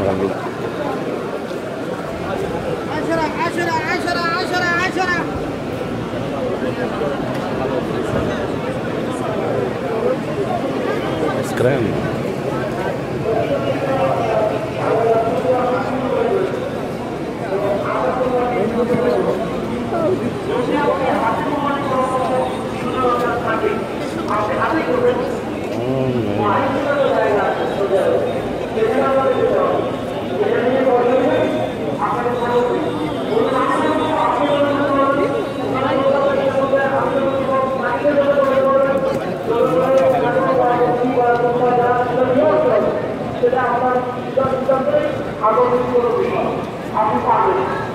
عليك. 10 10 10 10 10 اسكرام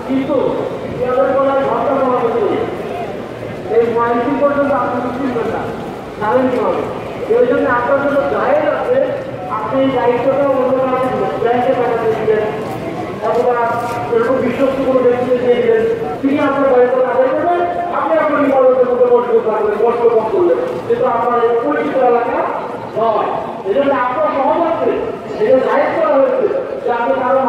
কিন্তু এই মাইকিং পর্যন্ত আপনি চিনবেন না, জানেন কিভাবে? এই জন্য আপনার জন্য গাইড আছে, আপনি এই দায়িত্বটা অন্য ব্যাংকে পাঠাতে দিলেন অথবা এরকম বিশ্বস্ত কোনো ব্যক্তিকে দিয়ে দিলেন, তিনি আপনার দায়িত্ব আদায় করবেন, আপনি আপনার বিপদের মধ্যে বসতে পারবেন, কষ্ট কম করলেন, কিন্তু আপনার এই পরিচিত এলাকা নয়। এই জন্য আপনার সহজ আছে, এটা দায়িত্ব করা হয়েছে যে আপনি কারো